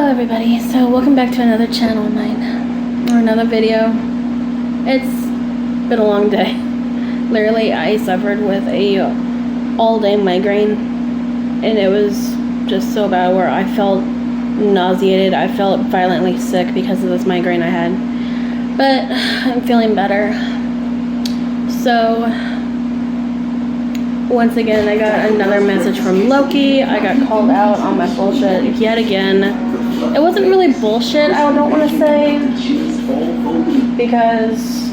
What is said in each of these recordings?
Hello everybody, so welcome back to another channel of mine, or another video. It's been a long day. Literally, I suffered with a all-day migraine, and it was just so bad where I felt nauseated. I felt violently sick because of this migraine I had, but I'm feeling better. So once again, I got another message from Loki. I got called out on my bullshit yet again. It wasn't really bullshit, I don't want to say, because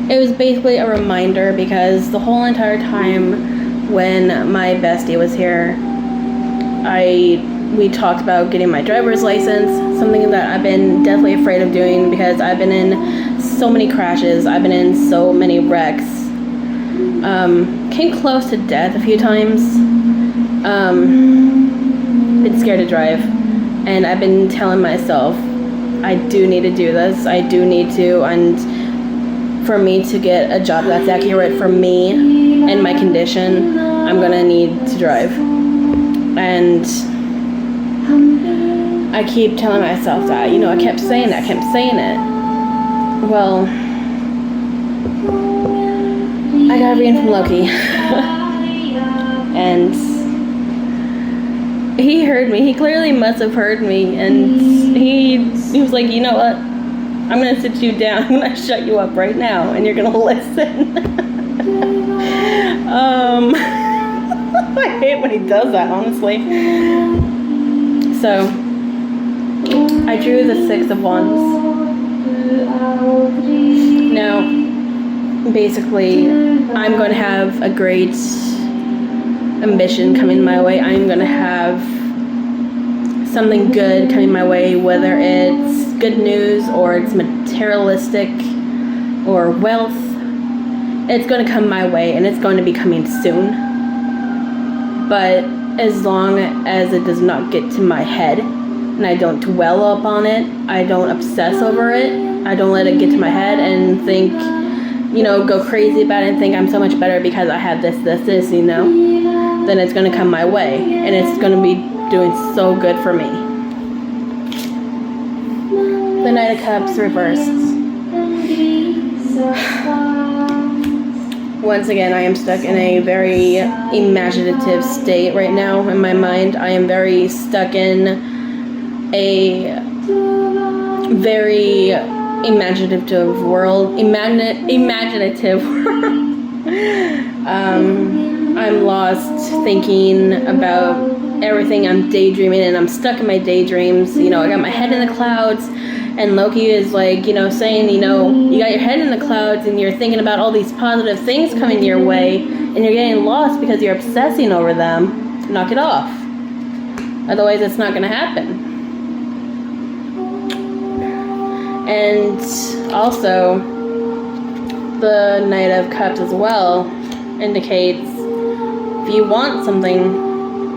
it was basically a reminder, because the whole entire time when my bestie was here, we talked about getting my driver's license, something that I've been deathly afraid of doing because I've been in so many crashes, I've been in so many wrecks. Came close to death a few times. Been scared to drive, and I've been telling myself I do need to do this, I do need to, and for me to get a job that's accurate for me and my condition, I'm gonna need to drive. And I keep telling myself that, I kept saying it. Well, I got a reading from Loki, and he heard me. He clearly must have heard me, and he was like, you know what? I'm gonna sit you down. I'm gonna shut you up right now, and you're gonna listen. I hate when he does that, honestly. So I drew the Six of Wands. Now, basically, I'm going to have a great ambition coming my way. I'm going to have something good coming my way, whether it's good news or it's materialistic or wealth. It's going to come my way, and it's going to be coming soon. But as long as it does not get to my head, and I don't dwell upon it, I don't obsess over it, I don't let it get to my head and think, go crazy about it and think I'm so much better because I have this, then it's going to come my way, and it's going to be doing so good for me. The Knight of Cups reversed. Once again, I am stuck in a very imaginative state right now in my mind. I am very stuck in a very imaginative world. I'm lost thinking about everything. I'm daydreaming, and I'm stuck in my daydreams. I got my head in the clouds, and Loki is like, saying, you got your head in the clouds and you're thinking about all these positive things coming your way, and you're getting lost because you're obsessing over them. Knock it off. Otherwise, it's not going to happen. And also, the Knight of Cups as well indicates if you want something,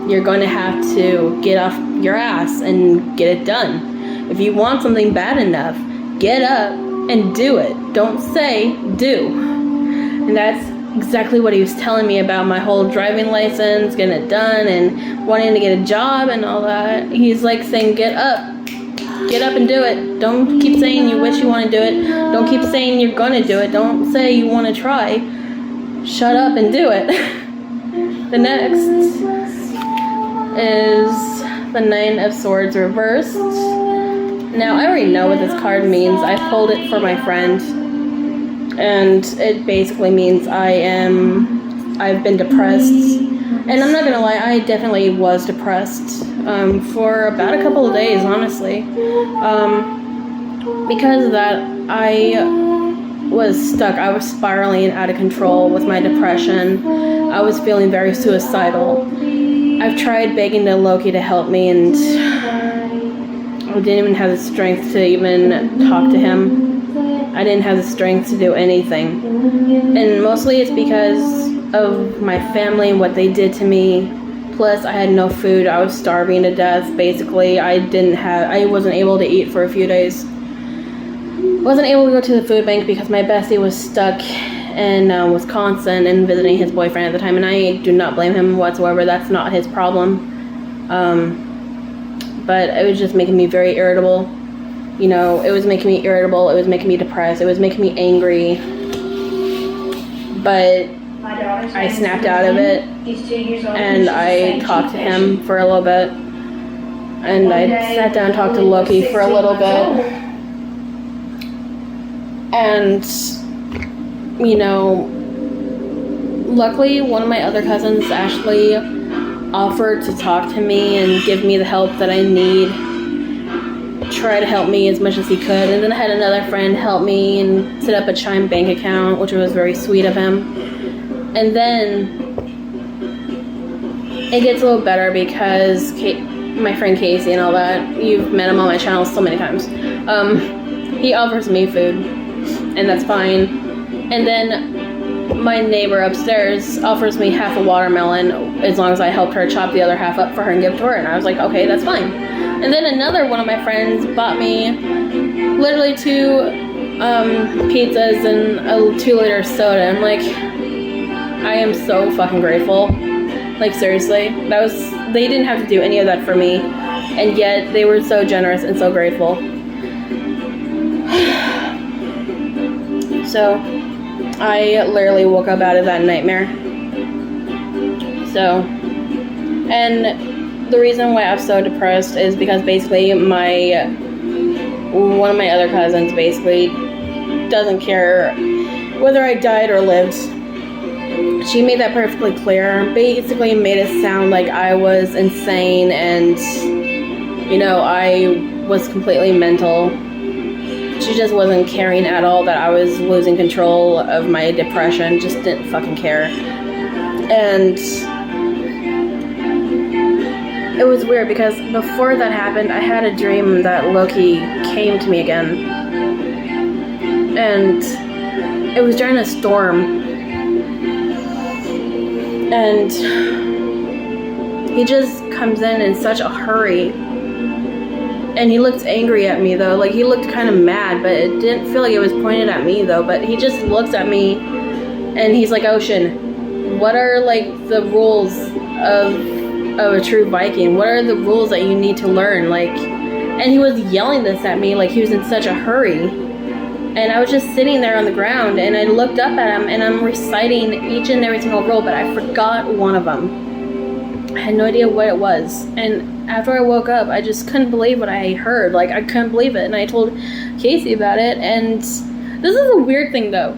you're going to have to get off your ass and get it done. If you want something bad enough, get up and do it. Don't say, do. And that's exactly what he was telling me about my whole driving license, getting it done, and wanting to get a job and all that. He's like saying, get up. Get up and do it. Don't keep saying you wish you want to do it. Don't keep saying you're going to do it. Don't say you want to try. Shut up and do it. The next is the Nine of Swords reversed. Now, I already know what this card means. I pulled it for my friend, and it basically means I've been depressed. And I'm not gonna lie, I definitely was depressed for about a couple of days, honestly. Because of that, I was stuck. I was spiraling out of control with my depression. I was feeling very suicidal. I've tried begging to Loki to help me, and I didn't even have the strength to even talk to him. I didn't have the strength to do anything. And mostly it's because of my family and what they did to me. Plus, I had no food. I was starving to death, basically. I wasn't able to eat for a few days. Wasn't able to go to the food bank because my bestie was stuck in Wisconsin and visiting his boyfriend at the time, and I do not blame him whatsoever. That's not his problem. but it was just making me very irritable. You know, it was making me irritable, it was making me depressed, it was making me angry. But I snapped out of it, and I talked to him for a little bit. And I sat down and talked to Loki for a little bit. And, you know, luckily one of my other cousins actually offered to talk to me and give me the help that I need, try to help me as much as he could. And then I had another friend help me and set up a Chime bank account, which was very sweet of him. And then it gets a little better because my friend Casey and all that, you've met him on my channel so many times, he offers me food, and that's fine. And then my neighbor upstairs offers me half a watermelon as long as I helped her chop the other half up for her and give it to her, and I was like, okay, that's fine. And then another one of my friends bought me literally 2 pizzas and a 2-liter soda. I'm like, I am so fucking grateful. Like, seriously, they didn't have to do any of that for me, and yet they were so generous and so grateful. So I literally woke up out of that nightmare. So, and the reason why I'm so depressed is because basically one of my other cousins basically doesn't care whether I died or lived. She made that perfectly clear. Basically made it sound like I was insane and, you know, I was completely mental. She just wasn't caring at all that I was losing control of my depression. Just didn't fucking care. And it was weird because before that happened, I had a dream that Loki came to me again. And it was during a storm. And he just comes in such a hurry. And he looked angry at me though. Like, he looked kind of mad, but it didn't feel like it was pointed at me though. But he just looks at me and he's like, Ocean, what are like the rules of a true Viking? What are the rules that you need to learn? Like, and he was yelling this at me like he was in such a hurry. And I was just sitting there on the ground, and I looked up at him, and I'm reciting each and every single rule, but I forgot one of them. I had no idea what it was. And after I woke up, I just couldn't believe what I heard. Like, I couldn't believe it. And I told Casey about it, and this is a weird thing, though.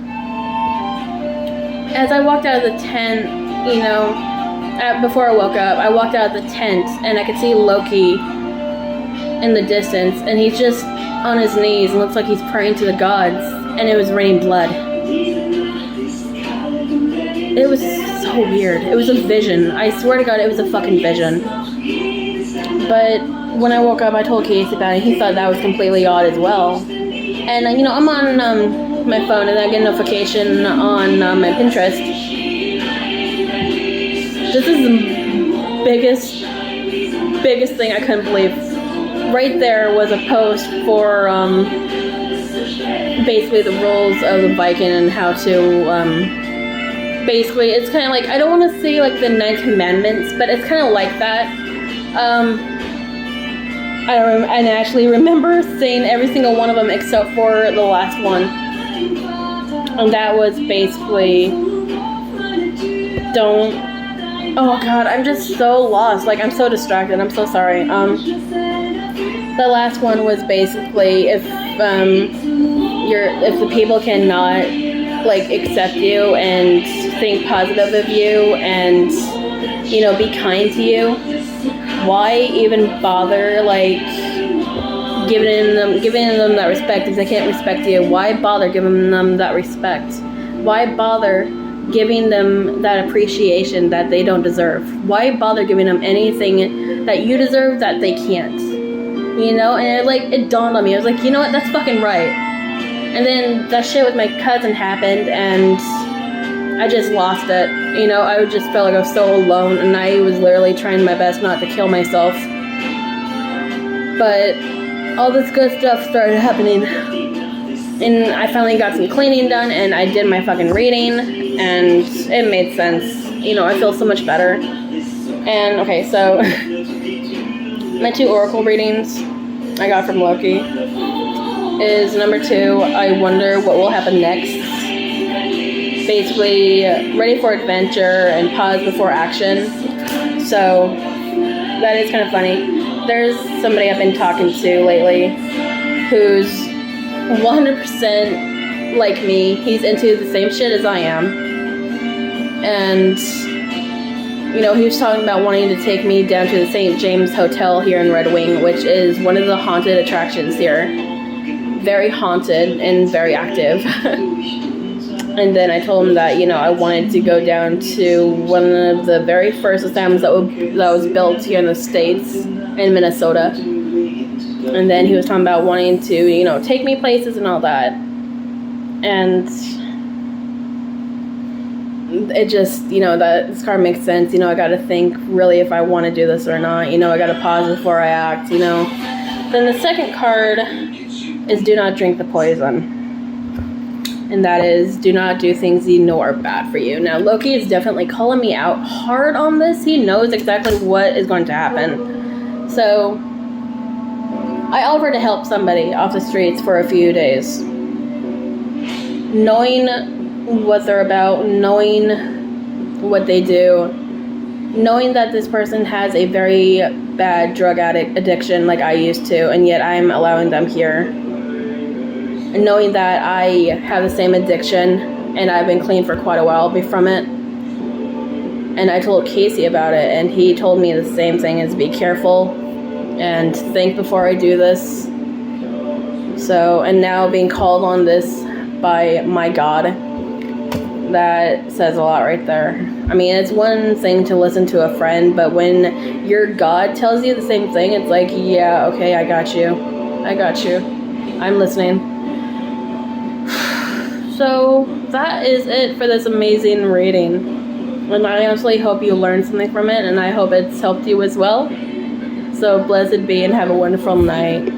As I walked out of the tent, you know, before I woke up, I walked out of the tent, and I could see Loki in the distance, and he's just on his knees and looks like he's praying to the gods, and it was raining blood. It was so weird. It was a vision. I swear to God, it was a fucking vision. But when I woke up, I told Casey about it. He thought that was completely odd as well. And you know, I'm on my phone, and I get a notification on my Pinterest. This is the biggest thing I couldn't believe. Right there was a post for basically the rules of the Viking and how to basically, it's kind of like, I don't want to say like the 9 commandments, but it's kind of like that. I actually remember saying every single one of them except for the last one, and that was basically don't. Oh God, I'm just so lost. Like, I'm so distracted. I'm so sorry. The last one was basically if the people cannot like accept you and think positive of you and, you know, be kind to you, why even bother like giving them that respect if they can't respect you? Why bother giving them that respect? Why bother giving them that appreciation that they don't deserve? Why bother giving them anything that you deserve that they can't? You know, and it dawned on me. I was like, you know what, that's fucking right. And then that shit with my cousin happened, and I just lost it. You know, I just felt like I was so alone, and I was literally trying my best not to kill myself. But all this good stuff started happening, and I finally got some cleaning done, and I did my fucking reading, and it made sense. You know, I feel so much better. And okay, so My 2 oracle readings I got from Loki is number 2, I wonder what will happen next. Basically, ready for adventure and pause before action. So, that is kind of funny. There's somebody I've been talking to lately who's 100% like me. He's into the same shit as I am. And, you know, he was talking about wanting to take me down to the St. James Hotel here in Red Wing, which is one of the haunted attractions here. Very haunted and very active. And then I told him that, you know, I wanted to go down to one of the very first asylums that was built here in the States, in Minnesota. And then he was talking about wanting to, you know, take me places and all that. And it just, you know, this card makes sense. You know, I got to think really if I want to do this or not. You know, I got to pause before I act, you know. Then the second card is do not drink the poison. And that is, do not do things you know are bad for you. Now, Loki is definitely calling me out hard on this. He knows exactly what is going to happen. So, I offer to help somebody off the streets for a few days. Knowing what they're about, knowing what they do, knowing that this person has a very bad drug addiction like I used to, and yet I'm allowing them here. And knowing that I have the same addiction and I've been clean for quite a while from it. And I told Casey about it, and he told me the same thing, is be careful and think before I do this. So, and now being called on this by my God, that says a lot right there. I mean, it's one thing to listen to a friend, but when your God tells you the same thing, it's like, yeah, okay, I got you. I'm listening. So that is it for this amazing reading. And I honestly hope you learned something from it, and I hope it's helped you as well. So blessed be and have a wonderful night.